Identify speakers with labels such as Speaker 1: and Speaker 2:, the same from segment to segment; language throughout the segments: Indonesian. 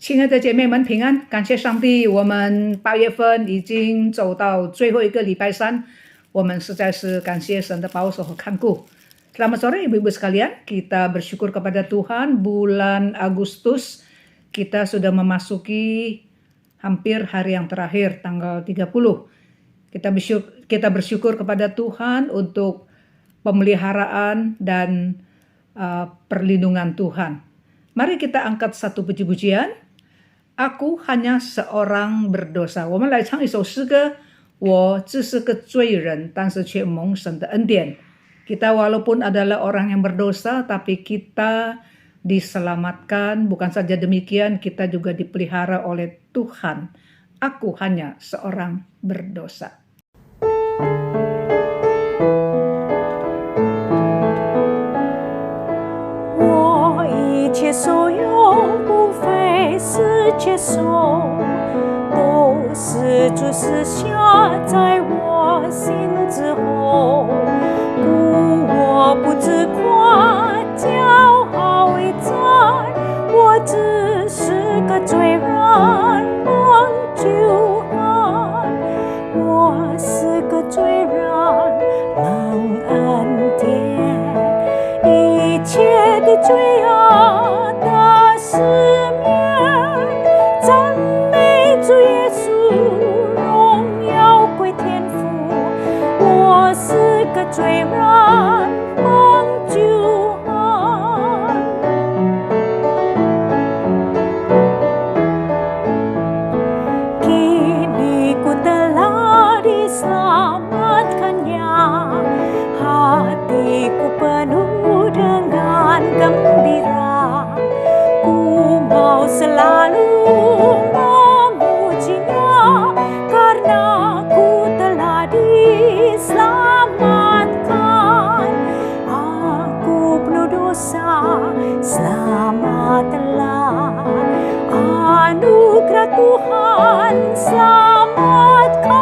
Speaker 1: 亲爱的姐妹们平安，感谢上帝，我们8月份已经走到最后一个礼拜三，我们实在是感谢神的保守和看顾。Selamat sore ibu-ibu sekalian, kita bersyukur kepada Tuhan bulan Agustus kita sudah memasuki hampir hari yang terakhir tanggal 30. Kita bersyukur kepada Tuhan untuk pemeliharaan dan perlindungan Tuhan. Mari kita angkat satu puji-pujian. Aku hanya seorang berdosa. 我们来唱一首诗歌，我只是个罪人，但是却蒙神的恩典。Kita walaupun adalah orang yang berdosa, tapi kita diselamatkan. Bukan saja demikian, kita juga dipelihara oleh Tuhan. Aku hanya seorang berdosa.
Speaker 2: 我一切所有，无非是接受，都是主赐下在我心之后。故我不自夸，骄傲为在，我只是个罪人，蒙救恩。我是个罪人，蒙恩典。一切的罪恶的赦免，赞美主耶稣，荣耀归天父。我是个罪人，蒙救恩。Kini ku telah diselamatkannya, hatiku penuh dengan gembira. Ku mau selalu memujinya, karena ku telah diselamatkan. Aku penuh dosa, selamatlah. Anugerah Tuhan, selamatkan.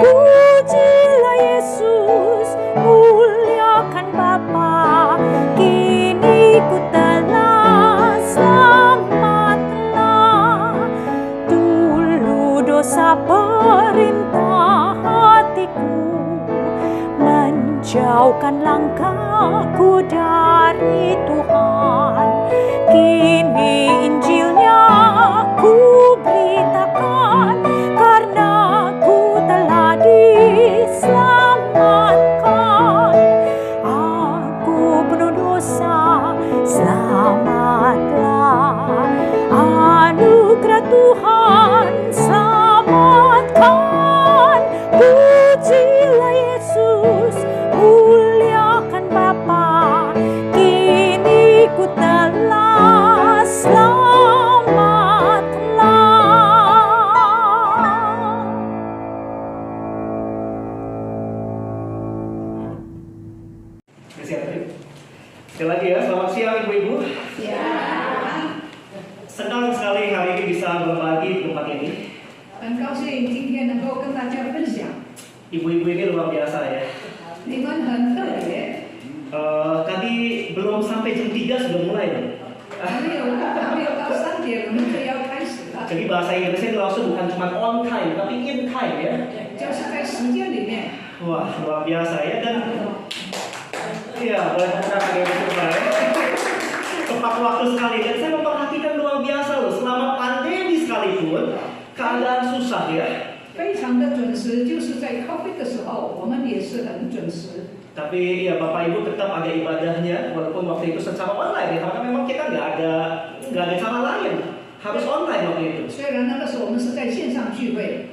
Speaker 2: Pujilah Yesus, muliakan Bapa. Kini ku telah selamatlah. Dulu dosa perintah hatiku, menjauhkan langkahku dari Tuhan. Kini Injilnya ku beritakan, karena ku telah diselamatkan. Aku penuh dosa, selamatlah. Anugerah Tuhan, selamatkan. Pujilah Yesus, muliakan Bapa. Kini ku telah selamatlah.
Speaker 3: Sekali lagi ya, selamat siang ibu-ibu. Senang sekali hari ini bisa berbagi di tempat ini.
Speaker 1: 很高兴今天能够跟大家分享，
Speaker 3: Ibu-ibu ini luar biasa ya.
Speaker 1: 你们很特别，
Speaker 3: Tadi belum sampai jam 3 sudah mulai nih.
Speaker 1: 还没有到3点，我们就要开始了，
Speaker 3: Jadi bahasa Inggrisnya itu langsung bukan cuma on time, tapi in time ya.
Speaker 1: 就是在时间里面。
Speaker 3: Wah, luar biasa ya. Dan iya, boleh tepuk tangan ya Pak ya. Tepat waktu sekali. Dan saya memperhatikan luar biasa loh. Selama pandemi sekalipun, keadaan susah ya.
Speaker 1: 非常的准时，就是在 COVID 的时候，我们也是很准时。
Speaker 3: Tapi ya Bapak Ibu tetap ada ibadahnya, walaupun waktu itu secara online ya, karena memang kita nggak ada cara lain, harus online waktu itu.
Speaker 1: 虽然那个时候我们是在线上聚会，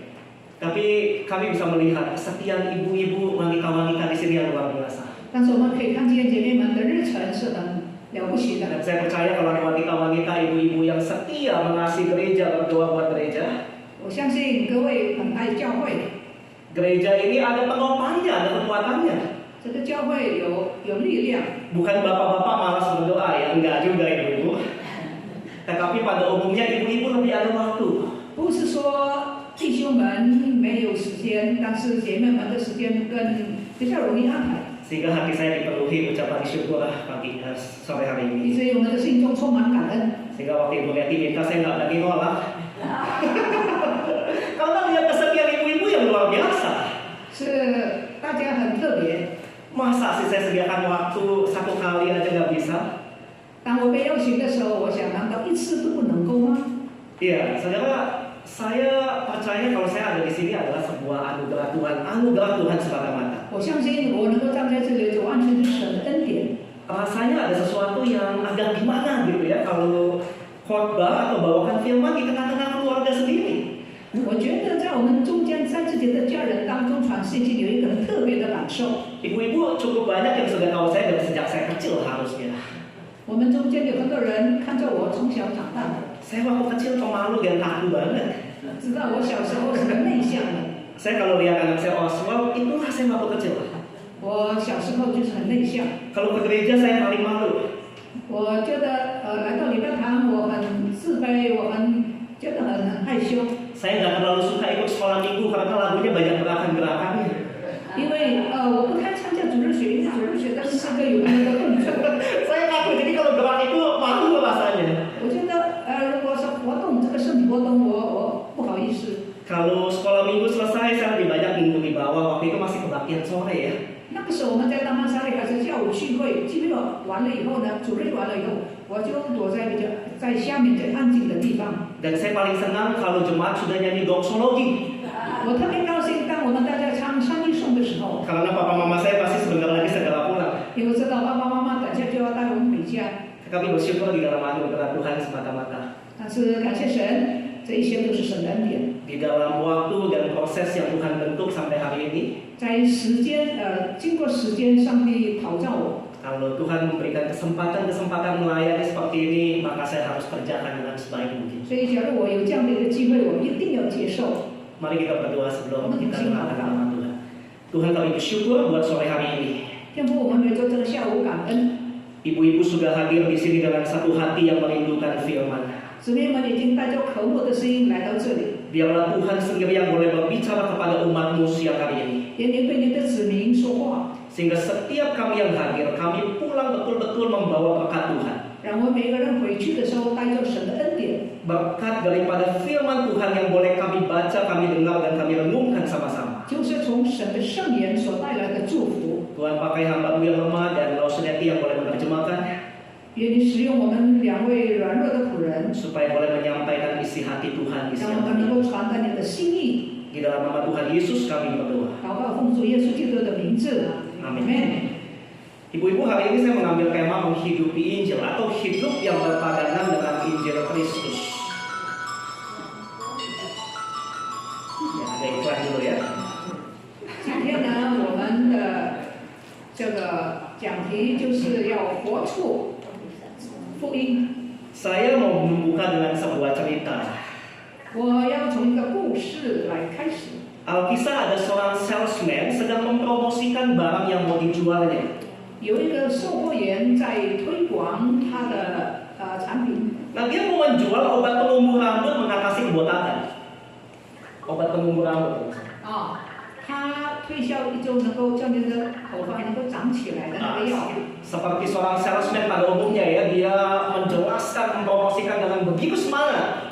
Speaker 3: Tapi kami bisa melihat kesetiaan ibu-ibu wanita-wanita di sini yang luar biasa.
Speaker 1: 但是我们可以看见姐妹们的日程是很了不起的。
Speaker 3: Dan saya percaya kalau ada wanita-wanita ibu-ibu yang setia mengasihi gereja, berdoa buat gereja.
Speaker 1: 我相信各位很爱教会，
Speaker 3: Gereja ini ada penopangnya, ada kekuatannya.
Speaker 1: 这个教会有力量。
Speaker 3: Bukan bapak-bapak malas berdoa ya, enggak juga ibu-ibu. Tetapi pada umumnya ibu-ibu lebih ada waktu.
Speaker 1: 不是说弟兄们没有时间，但是姐妹们的时间比较容易安排。
Speaker 3: Sehingga hati saya dipenuhi ucapan syukur pagi sore hari
Speaker 1: 以
Speaker 3: ini.
Speaker 1: 至于我们的心中充满感恩。
Speaker 3: Sehingga waktu Ibu Betty minta saya nggak berani nolak. Karena lihat kesetiaan ibu-ibu yang luar biasa.
Speaker 1: 是大家很特别。
Speaker 3: Masa sih saya sediakan waktu 1 kali aja nggak bisa?
Speaker 1: 当我被邀请的时候，我想难道一次都不能够吗？
Speaker 3: Iya, saudara, saya percaya kalau saya ada di sini adalah sebuah anugerah Tuhan semata-mata.
Speaker 1: 我相信我能够站在这里，就完全是神的恩典。
Speaker 3: Rasanya ada sesuatu yang agak gimana gitu ya kalau khotbah atau bawakan firman di tengah-tengah keluarga sendiri.
Speaker 1: 我觉得在我们中间，在自己的家人当中传信息，有一个很特别的感受。
Speaker 3: Ibu-ibu cukup banyak yang sudah tahu saya dari sejak saya kecil harusnya.
Speaker 1: 我们中间有很多人看着我从小长大的，
Speaker 3: Saya waktu kecil pemalu dan kaku banget.
Speaker 1: 知道我小时候是很内向的。
Speaker 3: Saya kalau lihat anak saya Oswald, itulah saya waktu kecil.
Speaker 1: 我小时候就是很内向。
Speaker 3: Kalau ke gereja saya paling malu.
Speaker 1: 我觉得来到礼拜堂，我很自卑，我觉得很害羞。
Speaker 3: Saya nggak terlalu suka ikut sekolah minggu karena lagunya banyak gerakan-gerakannya.
Speaker 1: 因为我不太参加主日学，因为主日学它是个有那个动作。
Speaker 3: Saya kaku, jadi kalau gerak itu malu rasanya.
Speaker 1: 我觉得如果是活动这个身体活动，我不好意思。
Speaker 3: Kalau sekolah minggu selesai, saya lebih banyak minggu di bawah. Waktu itu masih kebaktian sore ya.
Speaker 1: 那个时候我们在大曼沙里还是下午聚会，基本上完了以后呢，主日完了以后，我就躲在在下面最安静的地方。
Speaker 3: Dan saya paling senang kalau jemaat sudah nyanyi doxologi.
Speaker 1: 我特别高兴，当我们大家唱唱一颂的时候，
Speaker 3: Karena papa mama saya pasti sebentar lagi segera pulang.
Speaker 1: 因为知道爸爸妈妈等下就要带我们回家。
Speaker 3: Kami bersyukur di dalam anugerah Tuhan semata-mata.
Speaker 1: 但是感谢神，这一切都是神的恩典。
Speaker 3: Di dalam waktu dan proses yang Tuhan bentuk sampai hari ini,
Speaker 1: 在时间经过时间，上帝陶造我。
Speaker 3: kalau Tuhan memberikan kesempatan melayani seperti ini, maka saya harus kerjakan dengan sebaik mungkin.
Speaker 1: 所以，假如我有这样的一个机会，我一定要接受。
Speaker 3: Mari kita berdoa sebelum kita mengatakan nama Tuhan. Tuhan, kami bersyukur buat sore hari ini.
Speaker 1: 天父，我们为做这个下午感恩。
Speaker 3: Ibu-ibu sudah hadir di sini dengan satu hati yang merindukan firman.
Speaker 1: 姊妹们已经带着渴慕的声音来到这里，
Speaker 3: Biarlah Tuhan sendiri yang boleh berbicara kepada umat-Mu siang hari ini.
Speaker 1: 也您对您的子民说话，
Speaker 3: Sehingga setiap kami yang hadir, kami pulang betul-betul membawa berkat Tuhan.
Speaker 1: 让我们每个人回去的时候带着神的恩典，
Speaker 3: Berkat daripada firman Tuhan yang boleh kami baca, kami dengar, dan kami renungkan sama-sama.
Speaker 1: 就是从神的圣言所带来的祝福。
Speaker 3: Tuhan pakai hamba-Mu yang lemah dan Roh Sudeti yang boleh menerjemahkan,
Speaker 1: 愿你使用我们两位软弱的仆人，
Speaker 3: supaya boleh menyampaikan isi hati Tuhan di
Speaker 1: 让
Speaker 3: siang
Speaker 1: 我们
Speaker 3: hari
Speaker 1: 能
Speaker 3: ini.
Speaker 1: 够传达你的心意。
Speaker 3: Di dalam nama Tuhan Yesus kami berdoa.
Speaker 1: 祷告奉主耶稣基督的名字，
Speaker 3: Amin. Ibu-ibu, hari ini saya mengambil tema menghidupi Injil atau hidup yang berpadangan dengan Injil Kristus. Ya, ada iklan dulu ya.
Speaker 1: 今天呢，我们的这个讲题就是要活出福音。
Speaker 3: Saya mau membuka dengan sebuah cerita.
Speaker 1: 我要从一个故事来开始。
Speaker 3: Alkisah ada seorang salesman sedang mempromosikan barang yang mau dijualnya.
Speaker 1: 有一个售货员在推广他的产品，
Speaker 3: Nah, dia mau menjual obat penumbuh rambut mengatasi kebotakan. Obat penumbuh rambut.
Speaker 1: 他推销一种能够叫你的头发能够长起来的那个药。
Speaker 3: Seperti seorang salesman pada umumnya ya, dia menjelaskan, mempromosikan dengan begitu semangat.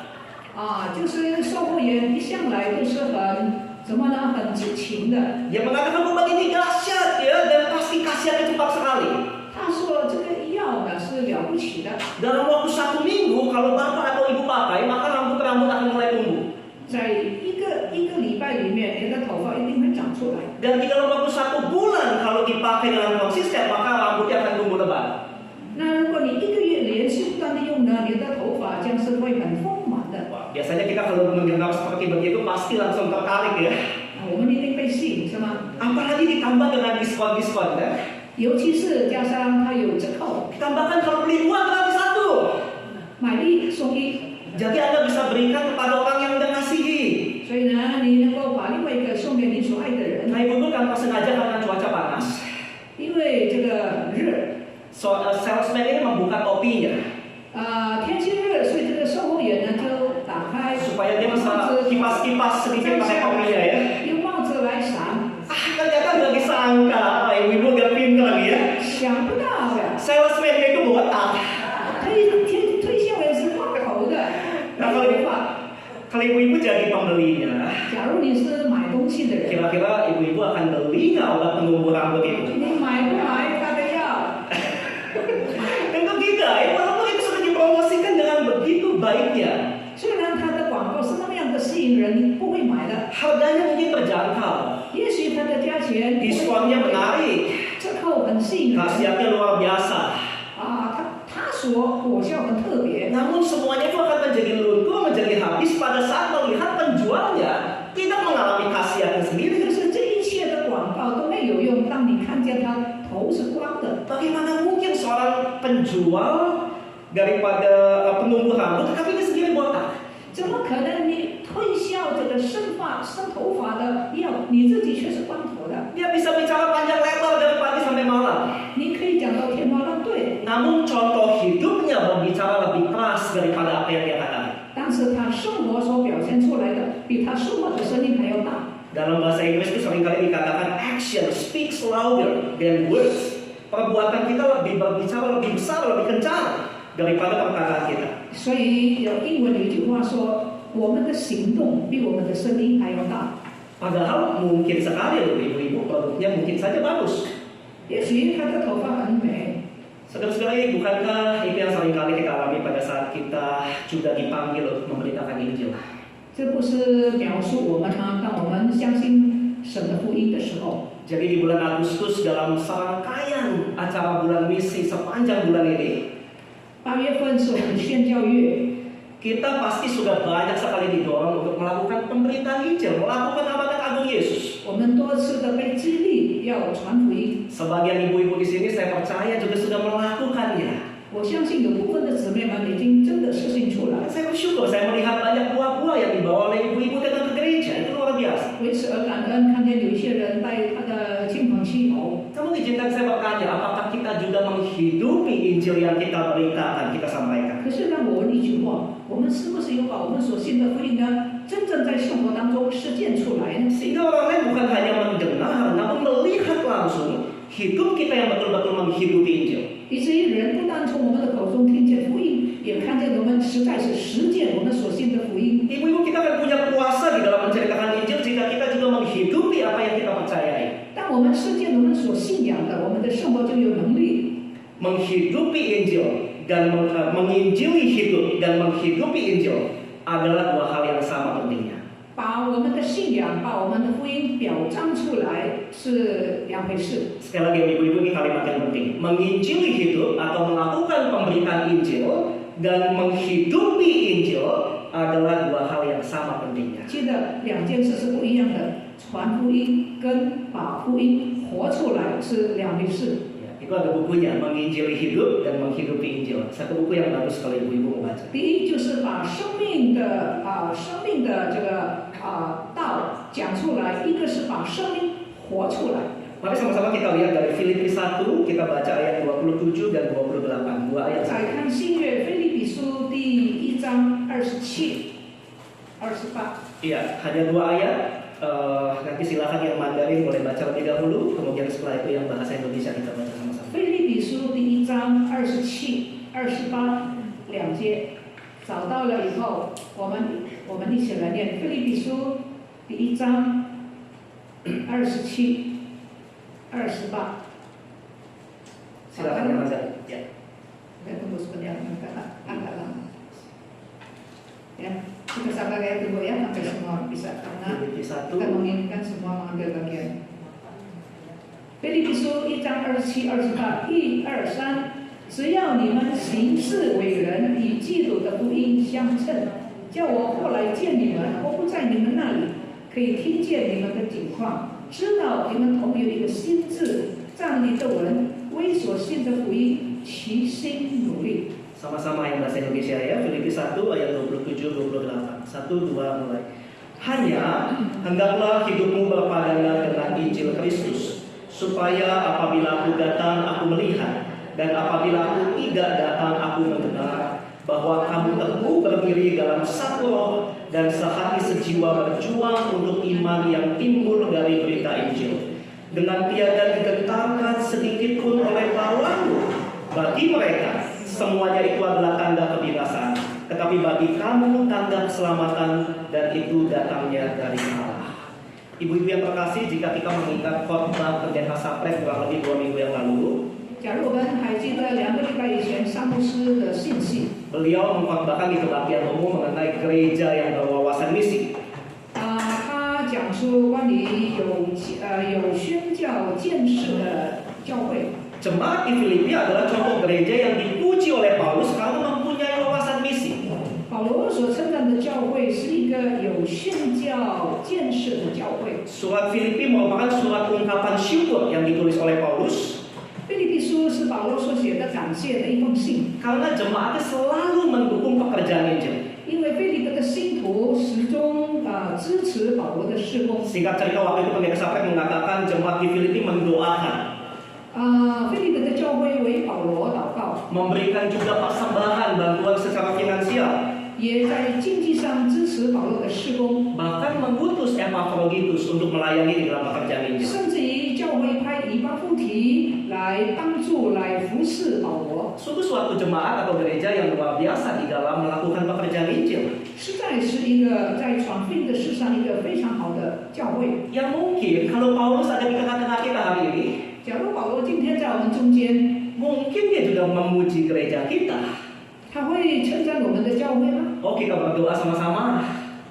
Speaker 1: 就是售货员一向来都是很怎么呢？很激情的。
Speaker 3: Dia mengatakan obat ini dahsyat ya, dan pasti khasiatnya cepat sekali.
Speaker 1: 他说这个药呢是了不起的，
Speaker 3: Dalam waktu 1 minggu, kalau bapak atau ibu pakai, maka rambut-rambut akan mulai tumbuh.
Speaker 1: 在一个礼拜里面，你的头发一定会长出来。
Speaker 3: Dan di dalam waktu 1 bulan, kalau dipakai dengan konsisten, maka rambutnya akan tumbuh lebat.
Speaker 1: 那如果你一个月连续不断的用呢，你的头发将是会很丰满的。
Speaker 3: Wah, biasanya kita kalau mendengar seperti begitu, pasti langsung tertarik ya.
Speaker 1: 我们一定被吸引，是吗？
Speaker 3: Apalagi ditambah dengan diskon-diskon ya.
Speaker 1: 尤其是加上它有折扣，
Speaker 3: Tambahkan kalau beli 2 gratis 1.
Speaker 1: 买一送一。
Speaker 3: Jadi Anda bisa berikan kepada orang yang Anda kasihi.
Speaker 1: 所以呢，你能够把另外一个送给你所爱的人，
Speaker 3: Nah, ibu-ibu tanpa sengaja karena cuaca panas,
Speaker 1: 因为这个热，
Speaker 3: salesman ini membuka topinya
Speaker 1: 天气热，所以这个售货员呢就打开
Speaker 3: supaya dia bisa kipas-kipas sedikit pakai topinya ya.
Speaker 1: 用帽子来闪，
Speaker 3: Ternyata nggak disangka, ibu-ibu nggak pintar lagi ya.
Speaker 1: 想不到的，
Speaker 3: Salesman itu botak.
Speaker 1: 推销员是忘
Speaker 3: Kalau ibu-ibu jadi pembelinya,
Speaker 1: 假如你是买东西的人，
Speaker 3: kira-kira ibu-ibu akan beli nggak obat penumbuh rambut itu?
Speaker 1: 你买不买他的药？
Speaker 3: Tentu tidak, ya, walaupun itu sudah dipromosikan dengan begitu baiknya.
Speaker 1: 虽然它的广告是那么样的吸引人，你不会买的。
Speaker 3: Harganya mungkin terjangkau,
Speaker 1: 也许它的价钱，
Speaker 3: diskonnya menarik,
Speaker 1: 折扣很吸引人
Speaker 3: khasiatnya luar biasa.
Speaker 1: 它所果效很特别。
Speaker 3: Namun semuanya itu akan menjadi luntur, menjadi habis pada saat melihat penjualnya tidak mengalami khasiatnya
Speaker 1: 可
Speaker 3: sendiri.
Speaker 1: 是这一切的广告都没有用，当你看见它头是光的，
Speaker 3: Bagaimana mungkin seorang penjual daripada penumbuh rambut, tetapi dia sendiri botak?
Speaker 1: 怎么可能你推销这个生头发的药，你自己却是光头的？
Speaker 3: Dia bisa bicara panjang lebar dari pagi sampai malam.
Speaker 1: 你可以讲到天花乱坠，
Speaker 3: Namun contoh hidupnya berbicara lebih keras daripada apa yang dia katakan.
Speaker 1: 但是他生活所表现出来的，比他说话的声音还要大。
Speaker 3: Dalam bahasa Inggris itu seringkali dikatakan action speaks louder than words. Perbuatan kita lebih berbicara lebih besar, lebih kencang daripada perkataan kita.
Speaker 1: 所以有英文有一句话说，我们的行动比我们的声音还要大。
Speaker 3: Padahal mungkin sekali loh ibu-ibu produknya mungkin saja bagus.
Speaker 1: 也许他的头发很美，
Speaker 3: Saudara-saudara, bukankah itu yang seringkali kita alami pada saat kita juga dipanggil memberitakan Injil?
Speaker 1: 这不是描述我们吗？当我们相信神的福音的时候，
Speaker 3: Jadi di bulan Agustus dalam serangkaian acara bulan misi sepanjang bulan ini,
Speaker 1: 8月份是我们宣教月，
Speaker 3: kita pasti sudah banyak sekali didorong untuk melakukan pemberitaan Injil, melakukan amanat agung Yesus.
Speaker 1: 我们多次的被激励要传福音。
Speaker 3: Sebagian ibu-ibu di sini saya percaya juga sudah melakukannya.
Speaker 1: 我相信有部分的姊妹们已经真的实行出来，
Speaker 3: Saya bersyukur saya melihat banyak buah-buah yang dibawa oleh ibu-ibu datang ke gereja, itu luar biasa.
Speaker 1: 为此而感恩，看见有一些人带他的亲朋戚友。
Speaker 3: Kamu izinkan saya bertanya, apakah kita juga menghidupi Injil yang kita beritakan, kita sampaikan?
Speaker 1: 可是让我问一句话：我们是不是有把我们所信的福音呢，真正在生活当中实践出来呢？
Speaker 3: Sehingga orang lain bukan hanya mendengar, namun melihat langsung hidup kita yang betul-betul menghidupi Injil.
Speaker 1: 以至于人不但从我们的口中听见福音，也看见我们实在是实践我们所信的福音。
Speaker 3: Ibu-ibu kita akan punya kuasa di dalam menceritakan Injil jika kita juga menghidupi apa yang kita percayai.
Speaker 1: 当我们实践我们所信仰的，我们的生活就有能力。
Speaker 3: Menghidupi Injil dan menginjili hidup dan menghidupi Injil adalah dua hal yang sama pentingnya.
Speaker 1: 把我们的信仰、把我们的福音表彰出来是两回事。
Speaker 3: Sekali lagi ibu-ibu, ini kalimat yang penting. Menginjili hidup atau melakukan pemberitaan Injil dan menghidupi Injil adalah dua hal yang sama pentingnya.
Speaker 1: 记得两件事是不一样的，传福音跟把福音活出来是两回事。
Speaker 3: Ya, itu ada bukunya, Menginjili Hidup dan Menghidupi Injil. Satu buku yang bagus kalau ibu-ibu mau baca.
Speaker 1: 第一就是把生命的这个道讲出来，一个是把生命活出来。
Speaker 3: Mari sama-sama kita lihat dari Filipi 1, kita baca ayat 27 dan 28, dua ayat.
Speaker 1: 再看新约腓立比书第1章27、28。
Speaker 3: Iya, hanya dua ayat. Nanti silakan yang Mandarin boleh baca lebih dahulu, kemudian setelah itu yang bahasa Indonesia kita baca sama-sama.
Speaker 1: 腓立比书第1章27、28两节，找到了以后，我们一起来念腓立比书第1章27、28。
Speaker 3: Silakan yang Mandarin. Ya.
Speaker 1: Kita tunggu sebentar, agak lama. Ya, kita sabar ya tunggu ya sampai semua bisa karena
Speaker 3: Filipi 1.
Speaker 1: kita menginginkan semua mengambil bagian. 腓立比书1章27、28，1、2、3，只要你们行事为人，与基督的福音相称，叫我后来见你们，我不在你们那里，可以听见你们的景况，知道你们同有一个心志，站立的人为所信的福音齐心努力。
Speaker 3: Sama-sama yang bahasa Indonesia ya, Filipi 1 ayat 27-28. 1, 2, mulai. Hanya hendaklah hidupmu berpadangan dengan Injil Kristus, supaya apabila aku datang aku melihat, dan apabila aku tidak datang aku mendengar, bahwa kamu teguh berdiri dalam satu roh dan sehati sejiwa berjuang untuk iman yang timbul dari berita Injil, dengan tiada digentarkan sedikit pun oleh lawanmu. Bagi mereka semuanya itu adalah tanda kebinasaan. Tetapi bagi kamu tanda keselamatan, dan itu datangnya dari Allah. Ibu-ibu yang terkasih, jika kita mengingat khotbah Pendeta Sapret kurang lebih 2 minggu yang lalu,
Speaker 1: 假如我们还记得2个礼拜以前萨牧师的信息，
Speaker 3: beliau mengkhotbahkan di kebaktian umum mengenai gereja yang berwawasan misi.
Speaker 1: 他讲述关于有宣教见识的教会。
Speaker 3: Jemaat di Filipi adalah contoh gereja yang dipuji oleh Paulus karena mempunyai wawasan misi.
Speaker 1: 保罗所称赞的教会是一个有宣教见识的教会。
Speaker 3: Surat Filipi merupakan surat ungkapan syukur yang ditulis oleh Paulus
Speaker 1: 腓立比书是保罗所写的感谢的一封信，
Speaker 3: karena jemaatnya selalu mendukung pekerjaan Injil.
Speaker 1: 因为腓立比的信徒始终支持保罗的事工。
Speaker 3: Singkat cerita, waktu itu Pendeta Sapret mengatakan jemaat di Filipi mendoakan,
Speaker 1: 腓立比的教会为保罗祷告，
Speaker 3: memberikan juga persembahan bantuan secara finansial,
Speaker 1: 也在经济上支持保罗的事工，
Speaker 3: bahkan mengutus Epaphroditus untuk melayani di dalam pekerjaan Injil.
Speaker 1: 甚至于教会派以巴弗提来帮助来服侍保罗，
Speaker 3: Sungguh suatu jemaat atau gereja yang luar biasa di dalam melakukan pekerjaan Injil.
Speaker 1: 实在是一个在传福音的事上一个非常好的教会。
Speaker 3: Yang mungkin kalau Paulus ada di tengah-tengah kita hari ini,
Speaker 1: 假如保罗今天在我们中间，
Speaker 3: mungkin dia juga memuji gereja kita.
Speaker 1: 他会称赞我们的教会吗？
Speaker 3: Oh, kita berdoa sama-sama.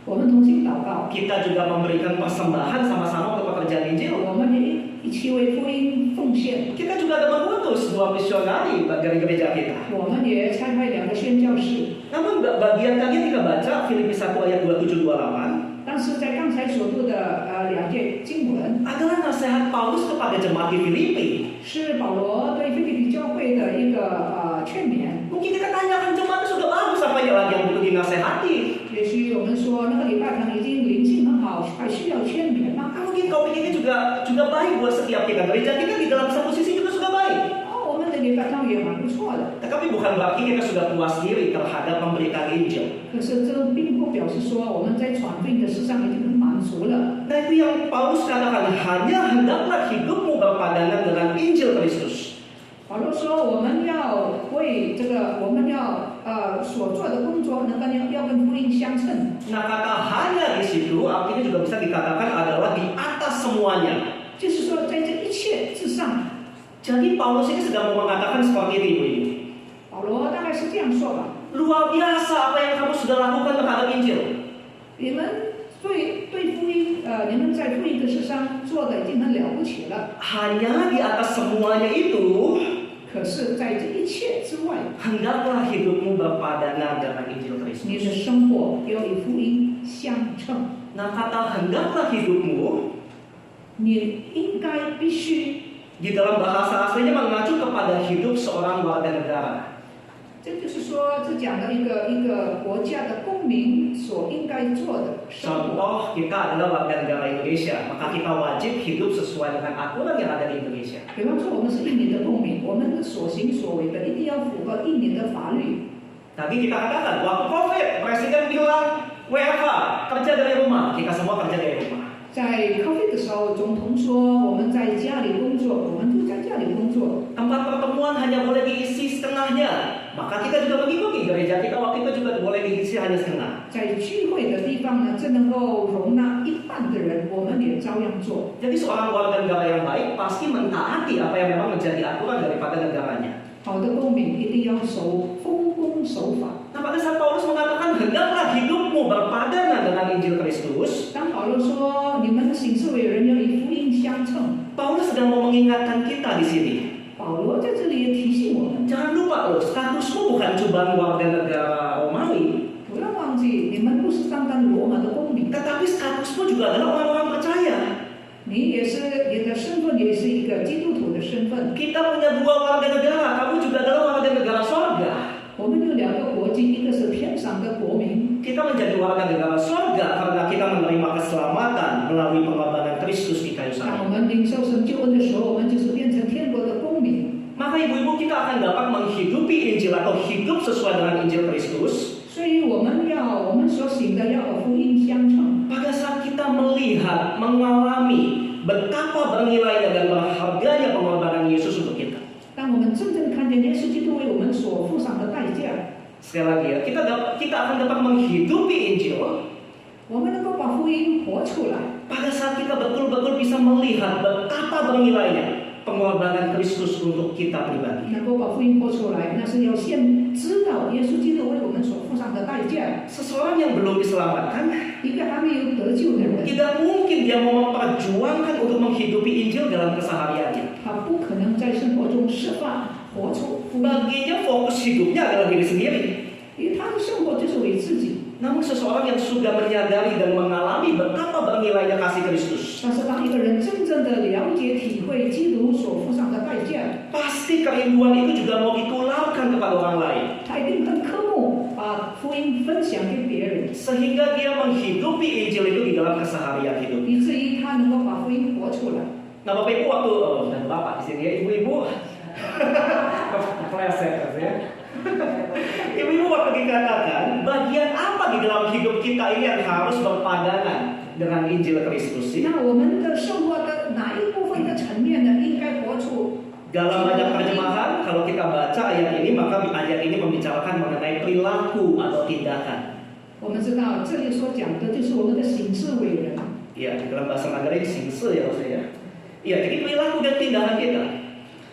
Speaker 1: 我们同心祷告，
Speaker 3: Kita juga memberikan persembahan sama-sama untuk pekerjaan Injil.
Speaker 1: 我们也一起为福音奉献。
Speaker 3: Kita juga ada mengutus 2 misionari dari gereja kita.
Speaker 1: 我们也差派2个宣教士，
Speaker 3: Namun bagian tadi kita baca Filipi 1 ayat 27-28
Speaker 1: 但是在刚才所读的2节经文，
Speaker 3: adalah nasihat Paulus kepada jemaat di Filipi.
Speaker 1: 是保罗对腓立比教会的一个劝勉。
Speaker 3: Mungkin kita tanyakan jemaat sudah bagus apa ya lagi yang butuh dinasehati?
Speaker 1: 也许我们说那个礼拜堂已经灵性很好，还需要劝勉吗？
Speaker 3: Mungkin topik ini juga baik buat setiap kita. Gereja kita di dalam satu sisi juga sudah baik.
Speaker 1: 我们的礼拜堂也蛮不错的，
Speaker 3: Tetapi bukan berarti kita sudah puas diri terhadap pemberitaan Injil.
Speaker 1: 可是这并不表示说我们在传福音的事上已经很满足了。
Speaker 3: Nah itu yang Paulus katakan, hanya hendaklah hidupmu berpadangan dengan Injil Kristus.
Speaker 1: 保罗说，我们要为这个我们要所做的工作能够要跟福音相称。
Speaker 3: Nah kata hanya di situ artinya juga bisa dikatakan adalah di atas semuanya.
Speaker 1: 就是说，在这一切之上，
Speaker 3: Jadi Paulus ini sedang mau mengatakan seperti itu ibu-ibu.
Speaker 1: 保罗大概是这样说吧：
Speaker 3: Luar biasa apa yang kamu sudah lakukan terhadap Injil.
Speaker 1: 你们对福音你们在福音的事上做的已经很了不起了。
Speaker 3: Hanya di atas semuanya itu
Speaker 1: 可是，在这一切之外，
Speaker 3: hendaklah hidupmu berpadangan dengan Injil
Speaker 1: 你的
Speaker 3: Kristus.
Speaker 1: 生活要与福音相称。
Speaker 3: Nah kata hendaklah hidupmu
Speaker 1: 你应该必须，
Speaker 3: di dalam bahasa aslinya mengacu kepada hidup seorang warga negara.
Speaker 1: 这就是说，这讲的一个国家的公民所应该做的生活。
Speaker 3: Contoh kita adalah warga negara Indonesia, maka kita wajib hidup sesuai dengan aturan yang ada di Indonesia.
Speaker 1: 比方说，我们是印尼的公民，我们的所行所为的一定要符合印尼的法律。
Speaker 3: Tadi kita katakan waktu COVID, presiden bilang WFH, kerja dari rumah, kita semua kerja dari rumah.
Speaker 1: 在 COVID 的时候，总统说我们在家里工作，我们就在家里工作。
Speaker 3: Tempat pertemuan hanya boleh diisi setengahnya, maka kita juga mengikuti gereja kita waktu itu juga boleh diisi hanya setengah.
Speaker 1: 在聚会的地方呢，只能够容纳1半的人，我们也照样做。
Speaker 3: Jadi seorang warga negara yang baik pasti mentaati apa yang memang menjadi aturan daripada negaranya.
Speaker 1: 好的公民一定要奉公守法。
Speaker 3: Nah pada saat Paulus mengatakan hendaklah hidupmu berpadangan dengan Injil Kristus,
Speaker 1: 当保罗说你们行事为人要与福音相称，
Speaker 3: Paulus sedang mau mengingatkan kita di sini.
Speaker 1: 保罗在这里也提醒我们，
Speaker 3: Jangan lupa loh, statusmu bukan cuma warga negara Romawi,
Speaker 1: 不要忘记你们不是单单罗马的公民，
Speaker 3: tetapi statusmu juga adalah orang-orang percaya.
Speaker 1: 你的身份也是一个基督徒的身份。
Speaker 3: Kita punya 2 warga negara, kamu juga adalah warga negara sorga.
Speaker 1: 我们有2个国籍，一个是天上的国民，
Speaker 3: Kita menjadi warga negara sorga karena kita menerima keselamatan melalui pengorbanan Kristus di kayu
Speaker 1: 当
Speaker 3: salib.
Speaker 1: 我们领受神救恩的时候，我们就是变成天国的公民。
Speaker 3: Maka ibu-ibu kita akan dapat menghidupi Injil atau hidup sesuai dengan Injil Kristus
Speaker 1: 所以我们所行的要和福音相称。
Speaker 3: pada saat kita melihat, mengalami betapa bernilainya dan berharganya pengorbanan Yesus untuk kita.
Speaker 1: 当当我们真正看见耶稣基督为我们所付上的代价，
Speaker 3: Sekali lagi ya, kita akan dapat menghidupi Injil
Speaker 1: 我们能够把福音活出来。
Speaker 3: pada saat kita betul-betul bisa melihat betapa bernilainya pengorbanan Kristus untuk kita pribadi.
Speaker 1: 能够把福音活出来，那是要先知道耶稣基督为我们所付上的代价。
Speaker 3: Seseorang yang belum diselamatkan,
Speaker 1: 一个还没有得救的人，
Speaker 3: tidak mungkin dia mau memperjuangkan untuk menghidupi Injil dalam kesehariannya.
Speaker 1: 他不可能在生活中释放活出福音，
Speaker 3: Baginya fokus hidupnya adalah diri sendiri.
Speaker 1: 因为他的生活就是为自己。
Speaker 3: Namun seseorang yang sudah menyadari dan mengalami betapa bernilainya kasih Kristus,
Speaker 1: 但是当一个人真正的了解、体会基督所付上的代价，
Speaker 3: pasti kerinduan itu juga mau ditularkan kepada orang lain.
Speaker 1: 他一定很渴慕把福音分享给别人，
Speaker 3: Sehingga dia menghidupi Injil itu di dalam keseharian hidup.
Speaker 1: 以至于他能够把福音活出来。
Speaker 3: Nah Bapak Ibu waktu, dan Bapak di sini ya, Ibu-ibu, kepleset ya. Ibu-ibu waktu dikatakan, bagian apa di dalam hidup kita ini yang harus berpadangan dengan Injil Kristus sih?
Speaker 1: 那我们的生活的哪一部分的层面呢，应该活出？
Speaker 3: Dalam banyak terjemahan, kalau kita baca ayat ini, maka ayat ini membicarakan mengenai perilaku atau tindakan.
Speaker 1: 我们知道这里所讲的就是我们的行事为人。
Speaker 3: Ya, di dalam bahasa Mandarin singse ya maksudnya. Ya, jadi perilaku dan tindakan kita.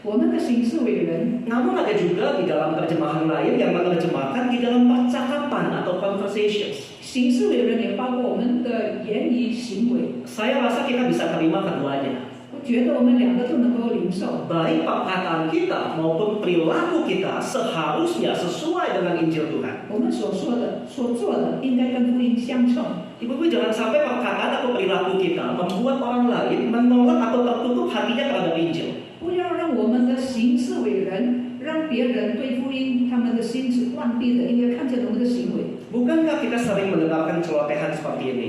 Speaker 1: 我们的行事为人，
Speaker 3: Namun ada juga di dalam terjemahan lain yang menerjemahkan di dalam percakapan atau conversations.
Speaker 1: 行事为人也包括我们的言语行为。
Speaker 3: Saya rasa kita bisa terima keduanya.
Speaker 1: 我觉得我们两个都能够领受。
Speaker 3: Baik perkataan kita maupun perilaku kita seharusnya sesuai dengan Injil Tuhan.
Speaker 1: 我们所说的、所做的，应该跟福音相称。
Speaker 3: Ibu-ibu jangan sampai perkataan atau perilaku kita membuat orang lain menolak atau tertutup hatinya terhadap Injil.
Speaker 1: 不要让我们的行事为人，让别人对福音他们的心是关闭的，应该看见我们的行为。
Speaker 3: Bukankah kita sering mendengarkan celotehan seperti ini?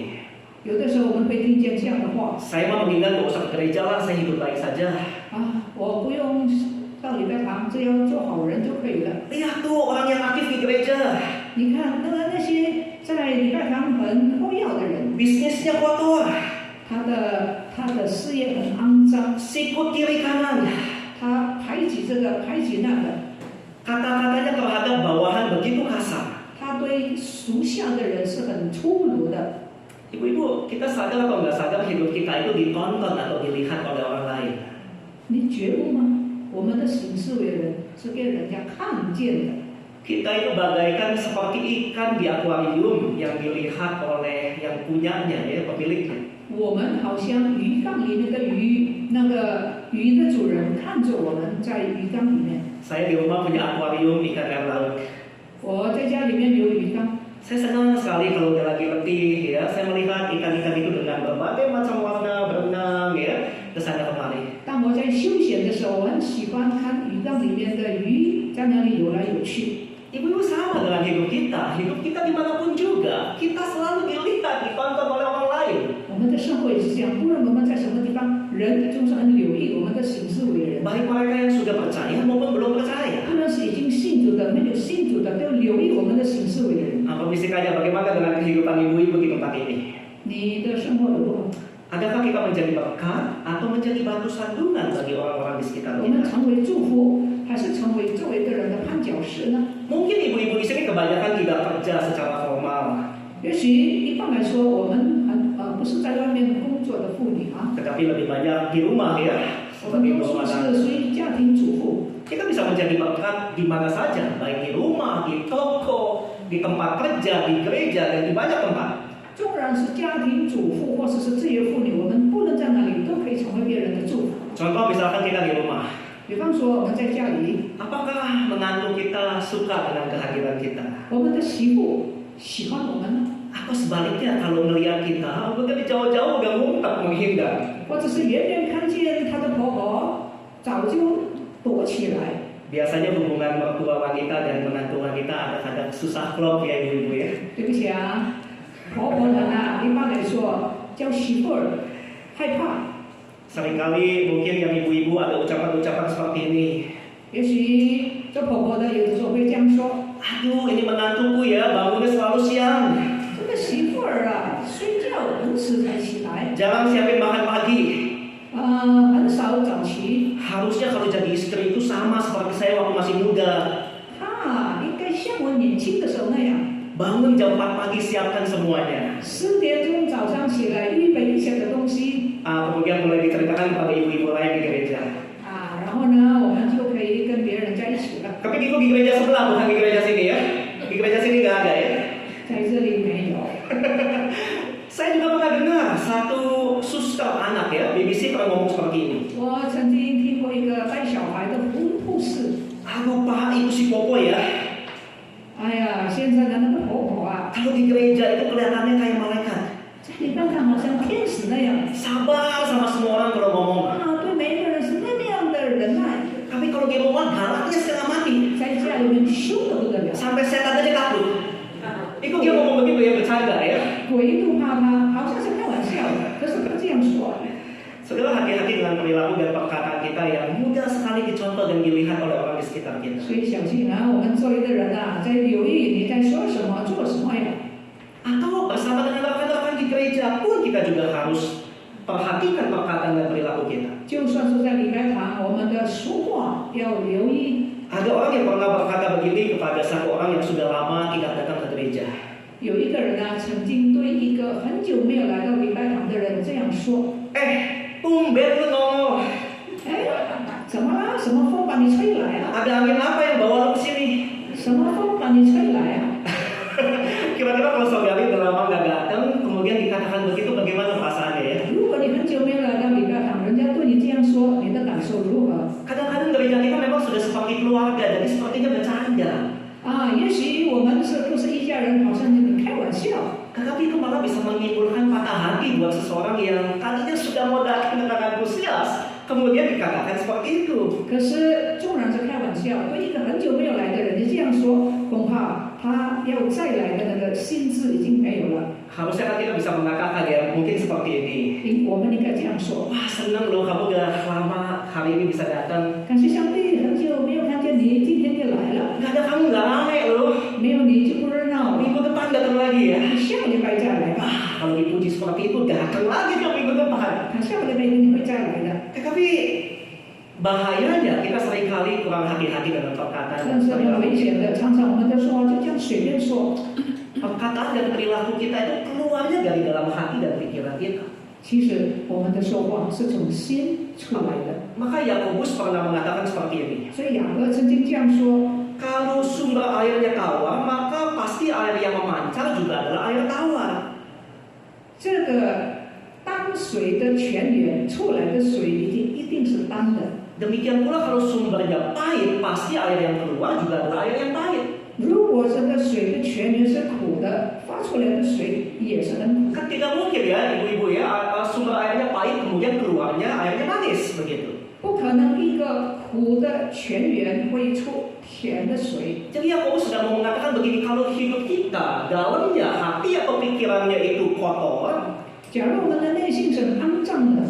Speaker 1: 有的时候我们会听见这样的话
Speaker 3: Saya mah mendingan gak usah ke gereja lah, saya hidup baik saja.
Speaker 1: 啊，我不用到礼拜堂，只要做好人就可以了。
Speaker 3: Lihat tuh orang yang aktif di gereja,
Speaker 1: 你看那些在礼拜堂很活跃的人，
Speaker 3: bisnisnya kotor,
Speaker 1: 他的事业很肮脏，
Speaker 3: sikut kiri kanan,
Speaker 1: 他排挤这个排挤那个，
Speaker 3: kata-katanya terhadap bawahan begitu kasar.
Speaker 1: 他对属下的人是很粗鲁的。
Speaker 3: Ibu-ibu, kita sadar atau nggak sadar hidup kita itu ditonton atau dilihat oleh orang lain?
Speaker 1: 你觉悟吗？我们的行事为人是给人家看见的。
Speaker 3: Kita itu bagaikan seperti ikan di akuarium yang dilihat oleh yang punyanya, ya pemiliknya.
Speaker 1: 我们好像鱼缸里面的鱼，那个鱼的主人看着我们在鱼缸里面。
Speaker 3: Saya di rumah punya akuarium ikan air laut.
Speaker 1: 我在家里面有鱼缸，
Speaker 3: Saya senang sekali kalau udah lagi letih ya, saya melihat ikan-ikan itu dengan berbagai macam warna berenang ya, ke sana kemari.
Speaker 1: 当我在休闲的时候，我很喜欢看鱼缸里面的鱼在那里游来游去。
Speaker 3: Ibu-ibu sama dengan hidup kita dimanapun juga, kita selalu dilihat, ditonton oleh orang lain.
Speaker 1: 我们的生活也是这样，不论我们在什么地方，人就是很留意我们的行事为人。
Speaker 3: Baik mereka yang sudah percaya maupun belum percaya.
Speaker 1: 不论是已经信主的、没有信主的，都留意我们的行事为人。
Speaker 3: Nah, pembisikanya bagaimana dengan kehidupan ibu-ibu di tempat ini?
Speaker 1: 你的生活如何？
Speaker 3: Adakah kita menjadi berkat atau menjadi batu sandungan bagi orang-orang di sekitar
Speaker 1: 我们
Speaker 3: kita?
Speaker 1: 成为祝福，还是成为周围的人的绊脚石呢？
Speaker 3: Mungkin ibu-ibu di sini kebanyakan tidak kerja secara formal,
Speaker 1: 也许一般来说，我们不是在外面工作的妇女啊，
Speaker 3: tetapi lebih banyak di rumah ya,
Speaker 1: 我们
Speaker 3: sebagai
Speaker 1: 多
Speaker 3: rumah
Speaker 1: 数
Speaker 3: tangga.
Speaker 1: 是属于家庭主妇。
Speaker 3: Kita bisa menjadi berkat di mana saja, baik di rumah, di toko, di tempat kerja, di gereja, dan di banyak tempat.
Speaker 1: 纵然是家庭主妇或者是自由妇女，我们不论在哪里都可以成为别人的祝福。
Speaker 3: Contoh misalkan kita di rumah,
Speaker 1: 比方说我们在家里，
Speaker 3: apakah menantu kita suka dengan kehadiran kita?
Speaker 1: 我们的媳妇喜欢我们呢，
Speaker 3: Atau sebaliknya kalau melihat kita, udah dari jauh-jauh udah ngumpet menghindar.
Speaker 1: 或者是远远看见她的婆婆，早就躲起来。
Speaker 3: Biasanya hubungan mertua wanita dan menantu wanita ada kadang susah klop ya ibu-ibu ya.
Speaker 1: 对不起啊，婆婆们啊，一般来说叫媳妇儿害怕。
Speaker 3: Seringkali mungkin yang ibu-ibu ada ucapan-ucapan seperti ini.
Speaker 1: 也许做婆婆的有的时候会这样说：
Speaker 3: Aduh ini menantuku ya, bangunnya selalu siang.
Speaker 1: 这个媳妇儿啊，睡觉很迟才起来，
Speaker 3: Jarang siapin makan pagi.
Speaker 1: 很少早起，
Speaker 3: harusnya kalau jadi istri itu sama seperti saya waktu masih muda.
Speaker 1: 她应该像我年轻的时候那样，
Speaker 3: Bangun jam 4 pagi siapkan semuanya.
Speaker 1: 10点钟早上起来预备一些的东西
Speaker 3: Kemudian mulai diceritakan kepada ibu-ibu lain di gereja.
Speaker 1: 啊，然后呢，我们就可以跟别人在一起了。
Speaker 3: Tapi itu di gereja sebelah, bukan di gereja sini ya. Di gereja sini nggak ada ya.
Speaker 1: 在这里没有。
Speaker 3: Saya juga pernah dengar satu suster anak ya, BBC pernah ngomong seperti ini.
Speaker 1: 我曾经听过一个带小孩的护士，
Speaker 3: Aduh Pak, itu si Popo ya.
Speaker 1: 哎呀，现在的那个婆婆啊，
Speaker 3: Kalau di gereja itu kelihatannya kayak malaikat.
Speaker 1: 在礼拜堂好像天使那样
Speaker 3: Sabar sama semua orang kalau ngomong.
Speaker 1: 啊，对每一个人是那样的忍耐，
Speaker 3: Tapi kalau di rumah galaknya setengah mati.
Speaker 1: 在家里面凶的不得了，
Speaker 3: Sampai setan aja takut. Itu dia ngomong begitu ya, bercanda ya.
Speaker 1: 鬼都怕他，好像是开玩笑的，可是他这样说。
Speaker 3: Saudara, hati-hati dengan perilaku dan perkataan kita yang mudah sekali dicontoh dan dilihat oleh orang di sekitar kita.
Speaker 1: 所以小心啊，我们做一个人啊，在留意你在说什么、做什么呀。
Speaker 3: Atau bersama dengan rekan-rekan di gereja pun kita juga harus perhatikan perkataan dan perilaku kita.
Speaker 1: 就算是在礼拜堂，我们的说话要留意。
Speaker 3: Ada orang yang pernah berkata begini kepada satu orang yang sudah lama tidak datang ke gereja.
Speaker 1: 有一个人啊，曾经对一个很久没有来到礼拜堂的人这样说
Speaker 3: Tumben lu nongol.
Speaker 1: 哎，怎么啦？什么风把你吹来啊？
Speaker 3: Ada angin apa yang bawa lu ke sini?
Speaker 1: 什么风把你吹来啊？
Speaker 3: Kira-kira kalau saudari udah lama nggak datang, kemudian dikatakan begitu, bagaimana perasaannya ya?
Speaker 1: 如果你很久没有来到礼拜堂，人家对你这样说，你的感受如何？
Speaker 3: Kadang-kadang gereja kita memang sudah seperti keluarga, jadi sepertinya bercanda.
Speaker 1: 啊，也许我们不是一家人，好像你开玩笑。
Speaker 3: Tetapi itu malah bisa menimbulkan patah hati buat seseorang yang tadinya sudah mau datang dengan antusias, kemudian dikatakan seperti itu.
Speaker 1: 可是纵然是开玩笑，对一个很久没有来的人，你这样说，恐怕他要再来的那个心智已经没有了。
Speaker 3: Harusnya kan kita bisa mengatakan ya, mungkin seperti ini.
Speaker 1: 我们应该这样说。
Speaker 3: Wah seneng loh kamu udah lama hari ini bisa datang.
Speaker 1: 感谢上帝，很久没有看见你，今天你来了。
Speaker 3: Gak ada kamu gak rame loh.
Speaker 1: 没有你就不热闹。
Speaker 3: Minggu depan datang lagi ya.
Speaker 1: 下个礼拜再来吧。
Speaker 3: Kalau dipuji seperti itu datang lagi ke minggu depan.
Speaker 1: 下个礼拜你会再来的。
Speaker 3: Tetapi bahayanya kita seringkali kurang hati-hati dengan perkataan
Speaker 1: 但
Speaker 3: dan
Speaker 1: 是很
Speaker 3: perilaku
Speaker 1: 危险
Speaker 3: kita.
Speaker 1: 的，常常我们的说话就这样随便说。
Speaker 3: Perkataan dan perilaku kita itu keluarnya dari dalam hati dan pikiran kita.
Speaker 1: 其实我们的说话是从心出来的。
Speaker 3: Maka Yakobus pernah mengatakan seperti ini.
Speaker 1: 所以雅各曾经这样说：
Speaker 3: Kalau sumber airnya tawar, maka pasti air yang memancar juga adalah air tawar.
Speaker 1: 这个当水的泉源出来的水一定是当的。
Speaker 3: Demikian pula kalau sumbernya pahit, pasti air yang keluar juga adalah air yang pahit.
Speaker 1: 如果这个水的泉源是苦的，发出来的水也是很苦。
Speaker 3: Kan tidak mungkin ya ibu-ibu ya, sumber airnya pahit kemudian keluarnya airnya manis begitu.
Speaker 1: 不可能一个苦的泉源会出甜的水。
Speaker 3: Jadi Yakobus sudah mau mengatakan begini, kalau hidup kita, dalamnya, hati atau pikirannya itu kotor,
Speaker 1: 假如我们的内心是很肮脏的，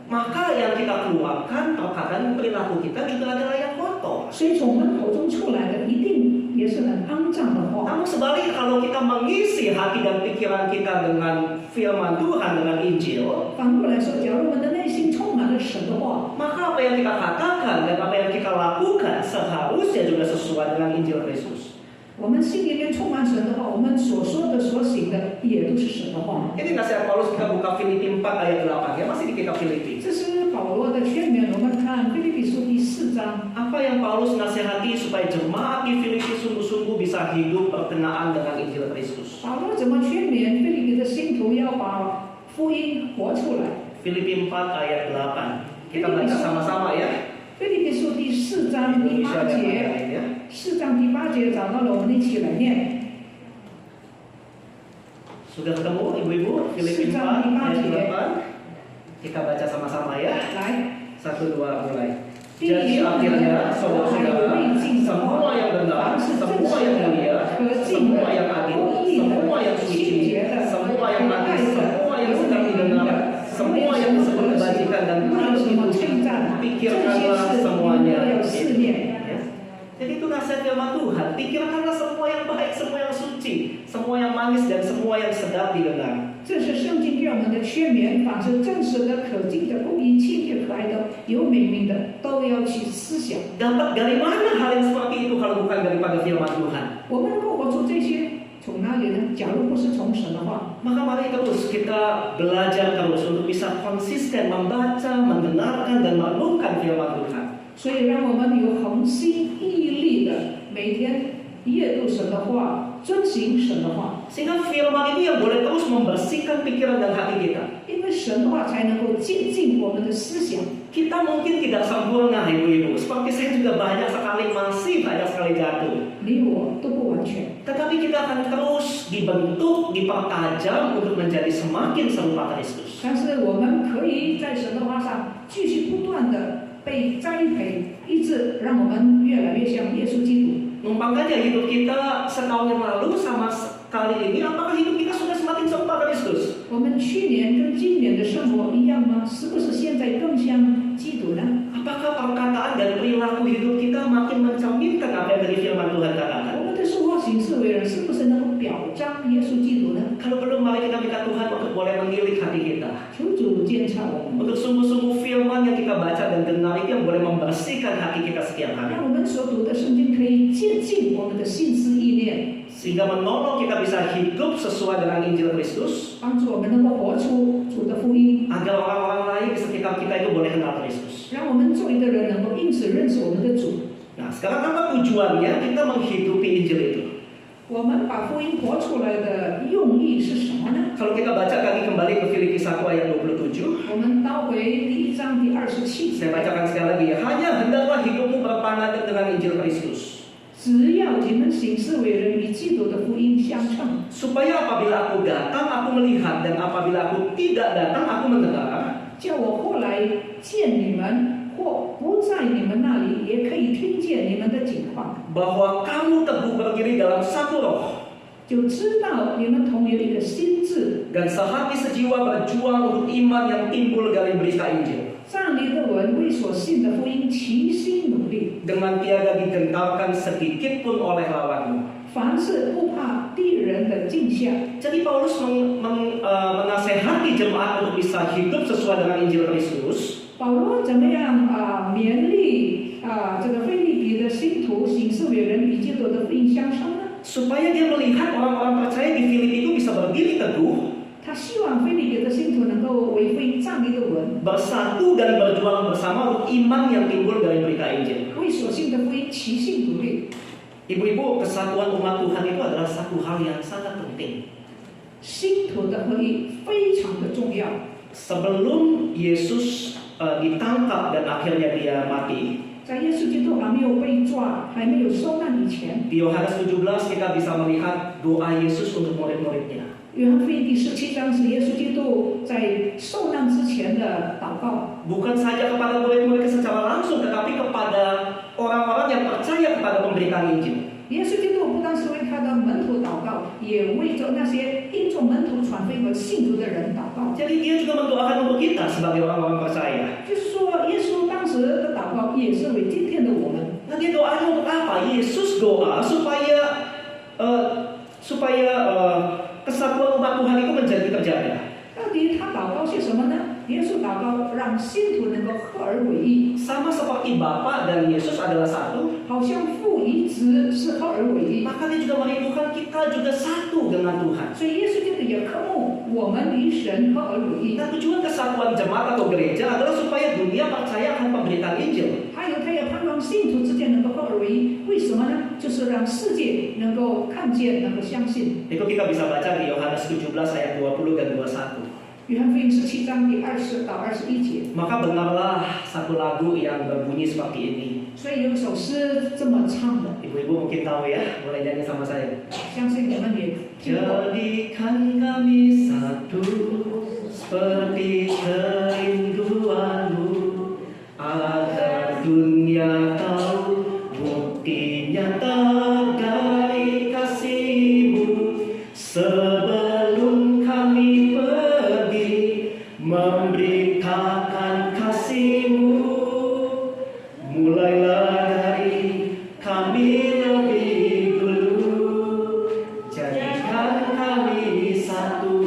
Speaker 3: maka yang kita keluarkan, perkataan perilaku kita juga adalah yang kotor.
Speaker 1: 所以从我们口中出来的一定也是很肮脏的话。
Speaker 3: Namun sebaliknya kalau kita mengisi hati dan pikiran kita dengan firman Tuhan, dengan Injil,
Speaker 1: 反过来说，假如我们的内心充满了神的话，
Speaker 3: maka apa yang kita katakan dan apa yang kita lakukan seharusnya juga sesuai dengan Injil Kristus.
Speaker 1: 我们心里面充满神的话，我们所说的、所行的也都是神的话。
Speaker 3: Ini nasihat Paulus, kita buka Filipi 4 ayat 8 ya, masih di kitab Filipi.
Speaker 1: 这是保罗的劝勉，我们看腓立比书第4章。
Speaker 3: Apa yang Paulus nasihati supaya jemaat di Filipi sungguh-sungguh bisa hidup berkenaan dengan Injil Kristus.
Speaker 1: 保罗怎么劝勉腓立比的信徒要把福音活出来？
Speaker 3: Filipi 4 ayat 8. Kita baca sama-sama ya.
Speaker 1: 腓立比书第4章第8节，4章第8节找到了，我们一起来念。
Speaker 3: Sudah ketemu ibu-ibu? Filipi 4 ayat 8. Kita baca sama-sama ya.
Speaker 1: 来，
Speaker 3: 1, 2, mulai. Jadi akhirnya saudara-saudara, semua yang benar, semua yang mulia, semua yang adil, semua yang suci, semua yang manis, semua yang sedang didengar, semua yang disebut kebajikan dan harus dipuji, pikirkanlah semuanya. Ya. Jadi itu nasihat firman Tuhan. Pikirkanlah semua yang baik, semua yang suci, semua yang manis dan semua yang sedap didengar.
Speaker 1: 这是圣经给我们的劝勉，凡是真实的、可敬的、公义、清洁、可爱的、有美名的，都要去思想。
Speaker 3: Dapat dari mana hal yang seperti itu kalau bukan daripada firman Tuhan?
Speaker 1: 我们能够活出这些，从哪里呢？假如不是从神的话，
Speaker 3: Maka mari terus kita belajar terus untuk bisa konsisten membaca, mendengarkan, dan merenungkan firman Tuhan.
Speaker 1: 所以让我们有恒心毅力的每天阅读神的话，遵行神的话，
Speaker 3: Sehingga firman ini yang boleh terus membersihkan pikiran dan hati kita.
Speaker 1: 因为神的话才能够洁净我们的思想。
Speaker 3: Kita mungkin tidak sempurna, ibu-ibu. Seperti saya juga masih banyak sekali jatuh.
Speaker 1: 你我都不完全，
Speaker 3: Tetapi kita akan terus dibentuk, dipertajam untuk menjadi semakin serupa Kristus.
Speaker 1: 但是我们可以在神的话上继续不断的被栽培，一直让我们越来越像耶稣基督。
Speaker 3: Numpang aja hidup kita setahun yang lalu sama kali ini, apakah hidup kita sudah semakin serupa Kristus?
Speaker 1: 我们去年跟今年的生活一样吗？是不是现在更像基督呢？
Speaker 3: Apakah perkataan dan perilaku hidup kita makin mencerminkan apa yang dari firman Tuhan katakan?
Speaker 1: 我们的生活行事为人是不是能够表彰耶稣基督呢？
Speaker 3: Kalau belum, mari kita minta Tuhan untuk boleh menilik hati kita.
Speaker 1: 求主监察我们，
Speaker 3: Untuk sungguh-sungguh firman yang kita baca dan dengar itu yang boleh membersihkan hati kita setiap hari.
Speaker 1: 让我们所读的圣经可以洁净我们的心思意念，
Speaker 3: Sehingga menolong kita bisa hidup sesuai dengan Injil Kristus.
Speaker 1: 帮助我们能够活出主的福音，
Speaker 3: Agar orang-orang lain di sekitar kita itu boleh kenal Kristus.
Speaker 1: 让我们周围的人能够因此认识我们的主。
Speaker 3: Nah, sekarang apa tujuannya kita menghidupi Injil itu?
Speaker 1: 我们把福音活出来的用意是什么呢？
Speaker 3: Kalau kita baca lagi kembali ke Filipi 1 ayat 27,
Speaker 1: 我们倒回第1章第27
Speaker 3: saya
Speaker 1: 节，
Speaker 3: bacakan sekali lagi ya. Hanya hendaklah hidupmu berpandangan dengan Injil Kristus.
Speaker 1: 只要你们行事为人与基督的福音相称，
Speaker 3: Supaya apabila aku datang, aku melihat, dan apabila aku tidak datang, aku mendengar.
Speaker 1: 叫我后来见你们，或不在你们那里，也可以听见你们的景况，
Speaker 3: Bahwa kamu teguh berdiri dalam satu roh,
Speaker 1: 就知道你们同有一个心智，
Speaker 3: dan sehati sejiwa berjuang untuk iman yang timbul dari berita Injil.
Speaker 1: 站立的稳，为所信的福音齐心努力，
Speaker 3: Dengan tiada digentarkan sedikit pun oleh lawanmu.
Speaker 1: 凡事不怕敌人的镜下。
Speaker 3: Jadi Paulus menasehati jemaat untuk bisa hidup sesuai dengan Injil Kristus.
Speaker 1: 保罗怎么样勉励这个腓立比的信徒行事为人与基督的福音相称呢？
Speaker 3: Supaya dia melihat orang-orang percaya di Filipi itu bisa berdiri teguh,
Speaker 1: 他希望腓立比的信徒能够为福音站立的稳，
Speaker 3: bersatu dan berjuang bersama untuk iman yang timbul dari berita Injil.
Speaker 1: 为所信的福音齐心努力。
Speaker 3: Ibu-ibu, kesatuan umat Tuhan itu adalah satu hal yang sangat penting.
Speaker 1: 信徒的合一非常的重要。
Speaker 3: Sebelum Yesus ditangkap dan akhirnya dia mati,
Speaker 1: 在耶稣基督还没有被抓、还没有受难以前，
Speaker 3: di Yohanes 17 kita bisa melihat doa Yesus untuk murid-muridnya.
Speaker 1: 约翰福音第17章是耶稣基督在受难之前的祷告，
Speaker 3: Bukan saja kepada murid-muridnya secara langsung, tetapi kepada orang-orang yang percaya kepada pemberitaan Injil.
Speaker 1: 耶稣基督不单是为他的门徒祷告，也为着那些因着门徒传福音和信徒的人祷告。
Speaker 3: Jadi dia juga mendoakan untuk kita sebagai orang-orang percaya.
Speaker 1: 就是说，耶稣当时的祷告也是为今天的我们。
Speaker 3: Nah, dia doanya untuk apa? Yesus doa supaya kesatuan umat Tuhan itu menjadi terjaga.
Speaker 1: 到底他祷告些什么呢？耶稣祷告让信徒能够合而为一，
Speaker 3: Sama seperti Bapa dan Yesus adalah satu,
Speaker 1: 好像父与子是合而为一。
Speaker 3: maka dia juga merindukan kita juga satu dengan Tuhan.
Speaker 1: 所以耶稣基督也渴慕我们与神合而为一。
Speaker 3: Nah, tujuan kesatuan jemaat atau gereja adalah supaya dunia percaya akan pemberitaan Injil.
Speaker 1: 还有，他也盼望信徒之间能够合而为一。为什么呢？就是让世界能够看见，能够相信。
Speaker 3: Itu kita bisa baca di Yohanes 17 ayat 20 dan 21.
Speaker 1: 约翰福音17章第20到21节。
Speaker 3: Maka benarlah satu lagu yang berbunyi seperti ini.
Speaker 1: 所以有一首诗这么唱的，
Speaker 3: Ibu-ibu mungkin tahu ya, boleh nyanyi sama saya.
Speaker 1: 相信你们也听过。
Speaker 3: Jadikan kami satu seperti kerinduanmu, agar dunia tahu bukti nyata dari kasihmu. Sebelum kami pergi memberitakan kasihmu, mulailah dari kami lebih dulu. Jadikan kami satu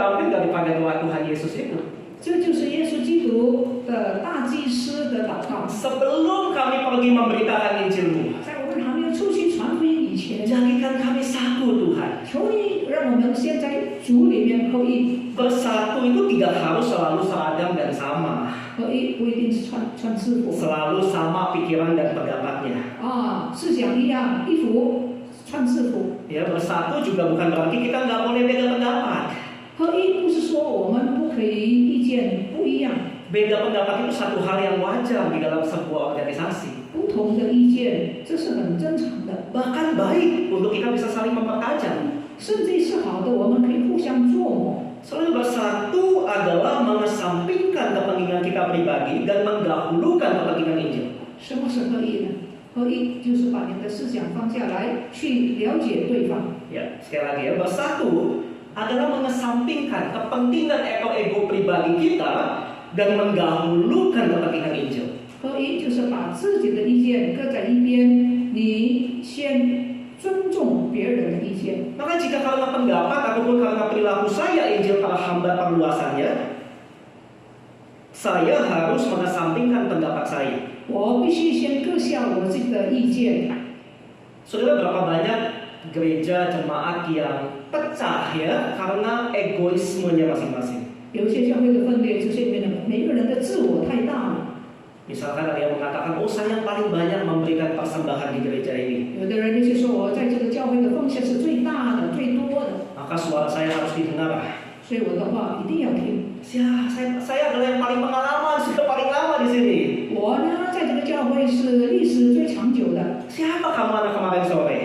Speaker 3: diambil daripada doa Tuhan Yesus itu.
Speaker 1: 这就是耶稣基督的大祭司的祷告。
Speaker 3: Sebelum kami pergi memberitakan Injil-Mu,
Speaker 1: 在我们还没有出去传福音以前，
Speaker 3: jadikan kami satu Tuhan.
Speaker 1: 求你让我们先在主里面合一。
Speaker 3: Bersatu itu tidak harus selalu seragam dan sama.
Speaker 1: 合一不一定是穿制服
Speaker 3: Selalu sama pikiran dan pendapatnya.
Speaker 1: 啊，思想一样，衣服穿制服。
Speaker 3: Ya, bersatu juga bukan berarti kita nggak boleh beda pendapat.
Speaker 1: 合一不是说我们不可以意见不一样，
Speaker 3: Beda pendapat itu satu hal yang wajar di dalam sebuah organisasi.
Speaker 1: 不同的意见这是很正常的，
Speaker 3: Bahkan baik untuk kita bisa saling mempertajam.
Speaker 1: 甚至是好的，我们可以互相琢磨。
Speaker 3: Selalu bersatu adalah mengesampingkan kepentingan kita pribadi dan mendahulukan kepentingan Injil.
Speaker 1: 什么是合一呢？合一就是把你的思想放下来，去了解对方。
Speaker 3: Ya, sekali lagi ya, bersatu adalah mengesampingkan kepentingan ego pribadi kita dan mendahulukan kepentingan Injil.
Speaker 1: 合一就是把自己的意见搁在一边，你先尊重别人的意见。
Speaker 3: Maka jika karena pendapat ataupun karena perilaku saya Injil para hamba perluasannya, saya harus mengesampingkan pendapat saya.
Speaker 1: 我必须先搁下我自己的意见。
Speaker 3: Saudara, berapa banyak gereja jemaat yang pecah ya karena egoismenya masing-masing.
Speaker 1: 有一些教会的分裂，就是因为每个人的自我太大了。
Speaker 3: Misalkan ada yang mengatakan, oh saya yang paling banyak memberikan persembahan di gereja ini.
Speaker 1: 有的人就是说我在这个教会的奉献是最大的、最多的，
Speaker 3: Maka suara saya harus didengar.
Speaker 1: 所以我的话一定要听。
Speaker 3: Saya adalah yang paling pengalaman, sudah paling lama di sini.
Speaker 1: 我呢，在这个教会是历史最长久的。
Speaker 3: Siapa kamu anak kemarin sore?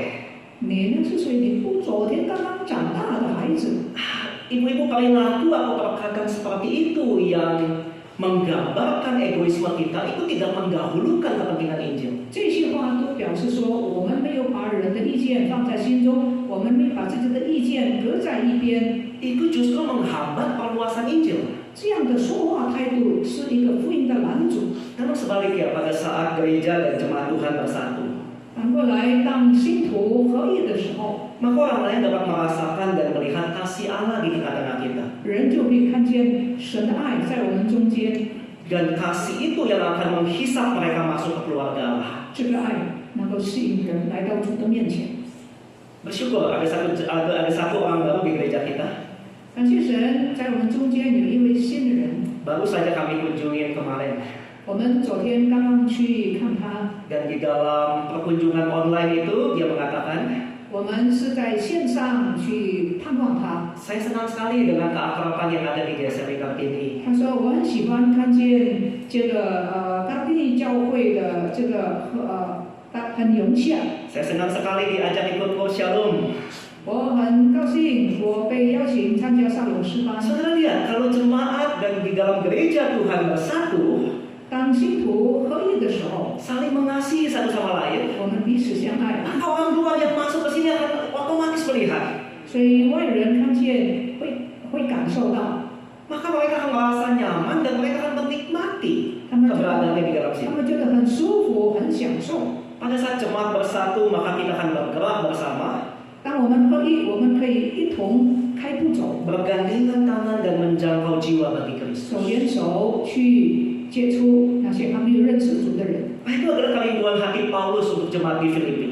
Speaker 1: 你呢是属于你不昨天刚刚长大的孩子。
Speaker 3: Ibu-ibu paling laku aku perkatakan seperti itu yang menggambarkan egoisme kita itu tidak mendahulukan kepentingan Injil.
Speaker 1: 这些话都表示说，我们没有把人的意见放在心中，我们没把自己的意见搁在一边。
Speaker 3: Itu justru menghambat perluasan Injil.
Speaker 1: 这样的说话态度是一个福音的拦阻。
Speaker 3: Namun sebaliknya pada saat gereja dan jemaat Tuhan bersatu,
Speaker 1: 反过来，当信徒合一的时候，
Speaker 3: maka orang lain dapat merasakan dan melihat kasih Allah di tengah-tengah kita.
Speaker 1: 人就会看见神的爱在我们中间。
Speaker 3: Dan kasih itu yang akan menghisap mereka masuk ke keluarga Allah.
Speaker 1: 这个爱能够吸引人来到主的面前。
Speaker 3: Bersyukur ada satu orang baru di gereja kita.
Speaker 1: 感谢神，在我们中间有一位新的人，
Speaker 3: Baru saja kami kunjungin kemarin.
Speaker 1: 我们昨天刚刚去看他。
Speaker 3: Dan di dalam perkunjungan online itu dia mengatakan,
Speaker 1: 我们是在线上去探望他。
Speaker 3: saya senang sekali dengan keakraban yang ada di GSMI Kartini.
Speaker 1: 他说我很喜欢看见这个冈地教会的这个很融洽。
Speaker 3: Saya senang sekali diajak ikut Coach Shalom.
Speaker 1: 我很高兴，我被邀请参加上勇士班。
Speaker 3: Saudara lihat, kalau jemaat dan di dalam gereja Tuhan bersatu,
Speaker 1: 当信徒合一的时候，
Speaker 3: saling mengasihi satu sama lain,
Speaker 1: 我们彼此相爱，
Speaker 3: maka orang luar yang masuk ke sini akan otomatis melihat.
Speaker 1: 所以外人看见会感受到，
Speaker 3: Maka mereka akan merasa nyaman dan mereka akan menikmati
Speaker 1: 他们
Speaker 3: keberadaannya di dalam
Speaker 1: 他
Speaker 3: sini.
Speaker 1: 们觉得很舒服，很享受。
Speaker 3: Pada saat jemaat bersatu, maka kita akan bergerak bersama,
Speaker 1: 当我们合一，我们可以一同开步走，
Speaker 3: bergandengan tangan dan menjangkau jiwa bagi
Speaker 1: 手
Speaker 3: Kristus.
Speaker 1: 牵手去接触那些还没有认识主的人。
Speaker 3: Nah, itu adalah kerinduan hati Paulus untuk jemaat di Filipi.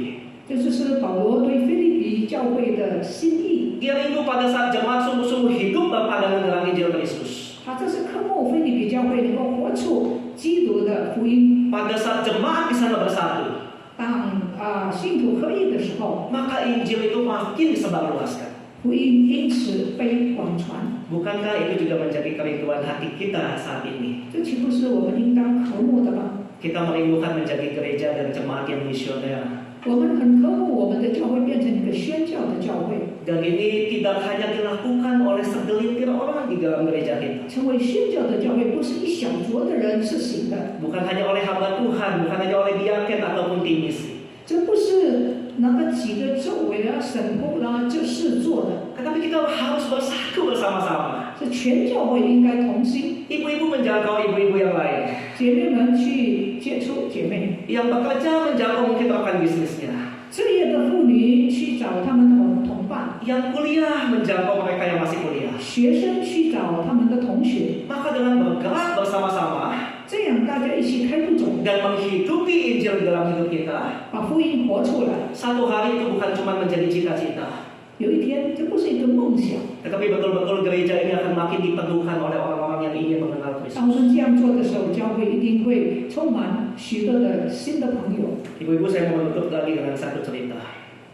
Speaker 1: 这就是保罗对腓立比教会的心意。
Speaker 3: Dia rindu pada saat jemaat sungguh-sungguh hidup berpandangan dengan Injil Kristus.
Speaker 1: 他这是科目腓立比教会能够活出基督的福音。
Speaker 3: Pada saat jemaat di sana bersatu,
Speaker 1: 当信徒合一的时候，
Speaker 3: maka Injil itu makin disebarluaskan.
Speaker 1: 福音因此被广传。
Speaker 3: Bukankah itu juga menjadi kerinduan hati kita saat ini?
Speaker 1: 这岂不是我们应当渴慕的吗？
Speaker 3: Kita merindukan menjadi gereja dan jemaat yang misioner.
Speaker 1: 我们很渴慕我们的教会变成一个宣教的教会，
Speaker 3: Dan ini tidak hanya dilakukan oleh segelintir orang di dalam gereja kita.
Speaker 1: 成为宣教的教会不是一小撮的人是行的，
Speaker 3: Bukan hanya oleh hamba Tuhan, bukan hanya oleh diaken ataupun tim misi.
Speaker 1: 这不是那个几个周围神父啦这事做的，
Speaker 3: Tetapi kita harus bersatu bersama-sama.
Speaker 1: 是全教会应该同心，
Speaker 3: Ibu-ibu menjangkau ibu-ibu yang lain.
Speaker 1: 姐妹们去接触姐妹，
Speaker 3: Yang bekerja menjangkau mungkin rekan bisnisnya.
Speaker 1: 职业的妇女去找他们的同伴，
Speaker 3: yang kuliah menjangkau mereka yang masih kuliah.
Speaker 1: 学生去找他们的同学，
Speaker 3: Maka dengan bergerak bersama-sama
Speaker 1: 这样大家一起开路走，
Speaker 3: dan menghidupi Injil di dalam hidup kita,
Speaker 1: 把福音活出来。
Speaker 3: satu hari itu bukan cuma menjadi cita-cita,
Speaker 1: 有一天，这不是一个梦想。
Speaker 3: tetapi betul-betul gereja ini akan makin dipenuhkan oleh orang-orang yang ingin mengenal
Speaker 1: 当
Speaker 3: Kristus.
Speaker 1: 我们这样做的时候，教会一定会充满许多的新的朋友。
Speaker 3: Ibu-ibu, saya mau menutup lagi dengan satu cerita.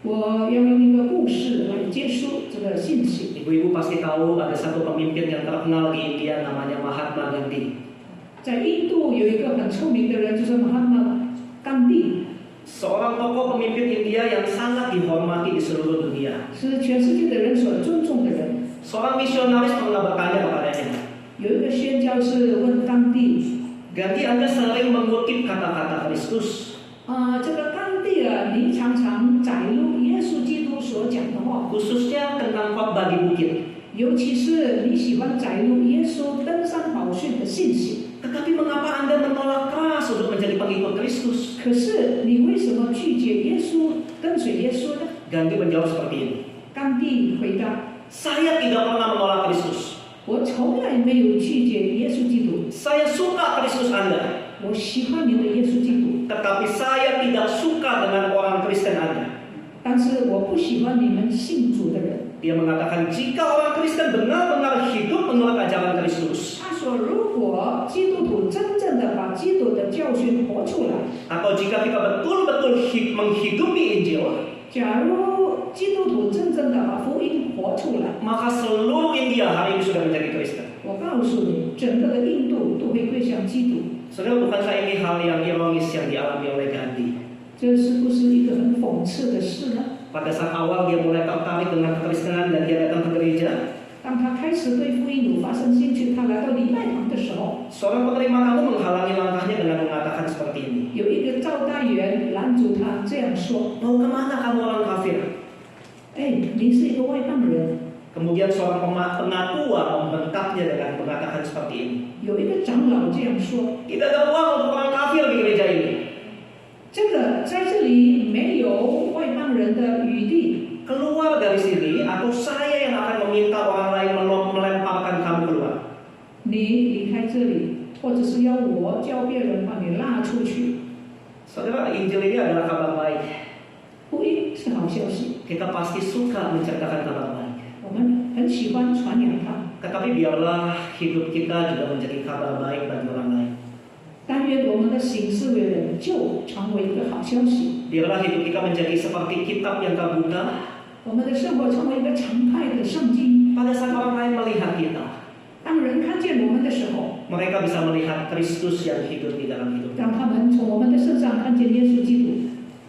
Speaker 1: 我要用一个故事来结束这个信息。
Speaker 3: Ibu-ibu pasti tahu ada satu pemimpin yang terkenal di India namanya Mahatma Gandhi.
Speaker 1: 在印度有一个很出名的人，就是马哈马甘地，
Speaker 3: Seorang tokoh pemimpin India yang sangat dihormati di seluruh dunia.
Speaker 1: 是全世界的人所尊重的人。
Speaker 3: Seorang misionaris pernah bertanya kepadanya,
Speaker 1: 有一个宣教士问甘地
Speaker 3: Gandhi, Anda sering mengutip kata-kata Kristus,
Speaker 1: 这个甘地啊，你常常摘录耶稣基督所讲的话，
Speaker 3: khususnya tentang khotbah di bukit.
Speaker 1: 尤其是你喜欢摘录耶稣登山宝训的信息。
Speaker 3: Tetapi mengapa Anda menolak keras untuk menjadi pengikut Kristus?
Speaker 1: 可是你为什么拒绝耶稣，跟随耶稣呢？
Speaker 3: Gandhi menjawab seperti ini,
Speaker 1: 甘地回答：
Speaker 3: saya tidak pernah menolak Kristus.
Speaker 1: 我从来没有拒绝耶稣基督，
Speaker 3: Saya suka Kristus Anda,
Speaker 1: 我喜欢你的耶稣基督，
Speaker 3: tetapi saya tidak suka dengan orang Kristen Anda.
Speaker 1: 但是我不喜欢你们信主的人。
Speaker 3: Dia mengatakan jika orang Kristen benar-benar hidup menurut ajaran Kristus,
Speaker 1: 他说，如果基督徒真正的把基督的教训活出来，
Speaker 3: atau jika kita betul-betul menghidupi Injil,
Speaker 1: 假如基督徒真正的把福音活出来，
Speaker 3: maka seluruh India hari ini sudah menjadi Kristen.
Speaker 1: 我告诉你，整个的印度都会归向基督。
Speaker 3: Saudara, bukankah ini hal yang ironis yang dialami oleh Gandhi?
Speaker 1: 这是不是一个很讽刺的事呢？
Speaker 3: Pada saat awal dia mulai tertarik dengan kekristenan dan dia datang ke gereja,
Speaker 1: 当他开始对福音有发生兴趣，他来到礼拜堂的时候，
Speaker 3: seorang penerima kamu menghalangi langkahnya dengan mengatakan seperti ini,
Speaker 1: 有一个招待员拦住他，这样说
Speaker 3: mau kemana kamu orang kafir?：“
Speaker 1: 哎，你是一个外邦人。
Speaker 3: Kemudian seorang pengatua membentaknya dengan mengatakan seperti ini, ”
Speaker 1: 有一个长老这样说
Speaker 3: tidak ada ruang untuk orang kafir di gereja ini.：“
Speaker 1: 这个在这里没有外邦人的余地，
Speaker 3: Keluar dari sini atau saya yang akan meminta orang lain melemparkan kamu keluar.
Speaker 1: 你离开这里，或者是要我叫别人把你拉出去。”
Speaker 3: Saudara, Injil ini adalah kabar baik.
Speaker 1: 福音是好消息，
Speaker 3: Kita pasti suka menceritakan kabar baik.
Speaker 1: 我们很喜欢传扬它。
Speaker 3: Tetapi biarlah hidup kita juga menjadi kabar baik bagi orang lain.
Speaker 1: 但愿我们的行事为人就成为一个好消息，
Speaker 3: Biarlah hidup kita menjadi seperti kitab yang terbuka.
Speaker 1: 我们的生活成为一个常态的圣经。
Speaker 3: Pada saat orang lain melihat kita,
Speaker 1: 当人看见我们的时候，
Speaker 3: mereka bisa melihat Kristus yang hidup di dalam hidup.
Speaker 1: 让他们从我们的身上看见耶稣基督。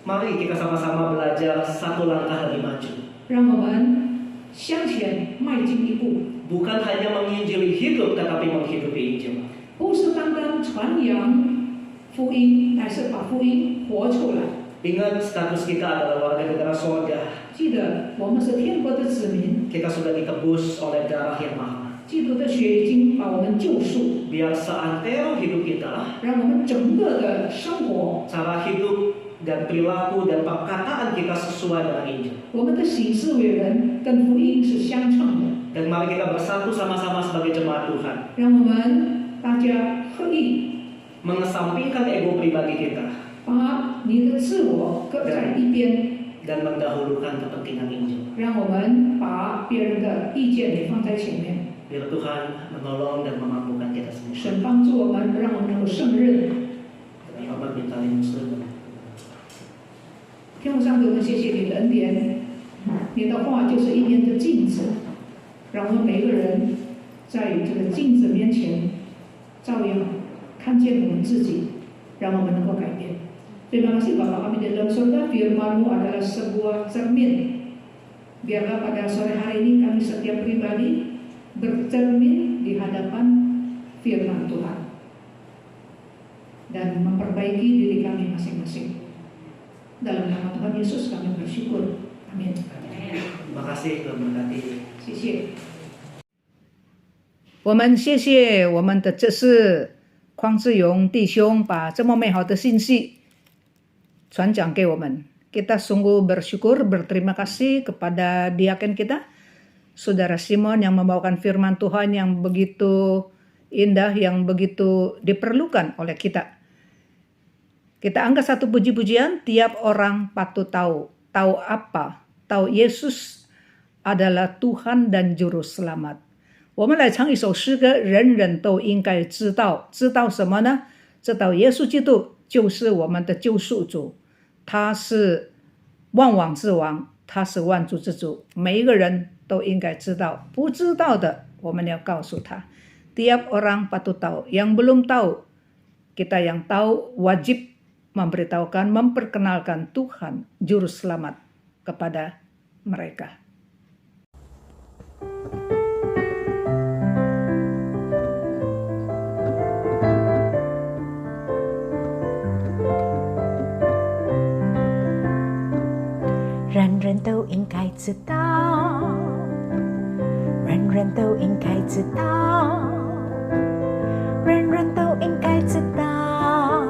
Speaker 3: Mari kita sama-sama belajar satu langkah lebih maju.
Speaker 1: 让我们向前迈进一步，
Speaker 3: Bukan hanya menginjili hidup, tetapi menghidupi Injil.
Speaker 1: 不是单单传扬福音，乃是把福音活出来。
Speaker 3: Ingat status kita adalah warga negara sorga.
Speaker 1: 记得我们是天国的子民，
Speaker 3: Kita sudah ditebus oleh darah yang mahal.
Speaker 1: 基督的血已经把我们救赎，
Speaker 3: Biar seantero hidup kita,
Speaker 1: 让我们整个的生活，
Speaker 3: cara hidup dan perilaku dan perkataan kita sesuai dengan Injil.
Speaker 1: 我们的行事为人跟福音是相称的。
Speaker 3: Dan mari kita bersatu sama-sama sebagai jemaat Tuhan,
Speaker 1: 让我们大家合意
Speaker 3: mengesampingkan ego pribadi kita
Speaker 1: 把你的自我搁在一边，
Speaker 3: dan mendahulukan kepentingan Injil.
Speaker 1: 让我们把别人的意见也放在前面。
Speaker 3: Biar Tuhan menolong dan memampukan kita semua.
Speaker 1: 神帮助我们，让我们能够胜任。
Speaker 3: Kami hormat minta Muslim.
Speaker 1: 天父上帝，我们谢谢你的恩典，你的话就是一面的镜子，让我们每个人在这个镜子面前照样看见我们自己，让我们能够改变。Terima kasih Bapa kami di dalam surga, firman-Mu adalah sebuah cermin. Biarlah pada sore hari ini kami setiap pribadi bercermin di hadapan firman Tuhan dan memperbaiki diri kami masing-masing. Dalam nama Tuhan Yesus kami bersyukur. Amin.
Speaker 3: Terima kasih Tuhan memberkati.
Speaker 1: 谢谢。
Speaker 2: 我们谢谢我们的这是匡志勇弟兄把这么美好的信息传讲给我们，
Speaker 1: kita sungguh bersyukur, berterima kasih kepada diaken kita, Saudara Simon yang membawakan firman Tuhan yang begitu indah, yang begitu diperlukan oleh kita. Kita angkat satu puji-pujian, tiap orang patut tahu. Tahu apa? Tahu Yesus adalah Tuhan dan Juru Selamat. 我们来唱一首诗歌，人人都应该知道。知道什么呢？知道耶稣基督就是我们的救赎主，他是万王之王，他是万主之主，每一个人都应该知道。不知道的，我们要告诉他。Tiap orang patut tahu. Yang belum tahu, kita yang tahu wajib memberitahukan, memperkenalkan Tuhan Juru Selamat kepada mereka.
Speaker 2: Ren 人都应该知道，人人都应该知道，人人都应该知道，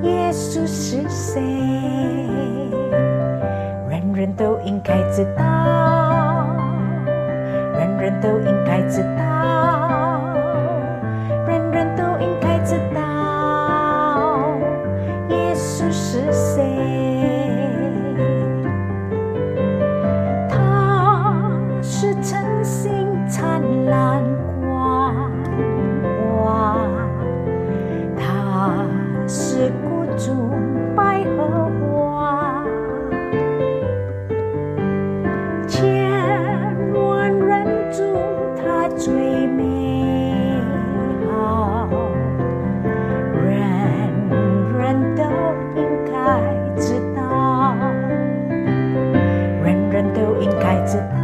Speaker 2: 耶稣是谁？人人都应该知道，人人都应该知道，人人都应该知道，耶稣是谁？是晨星灿烂光华，他是谷中百合花，千万人中他最美好，人人都应该知道，人人都应该知道。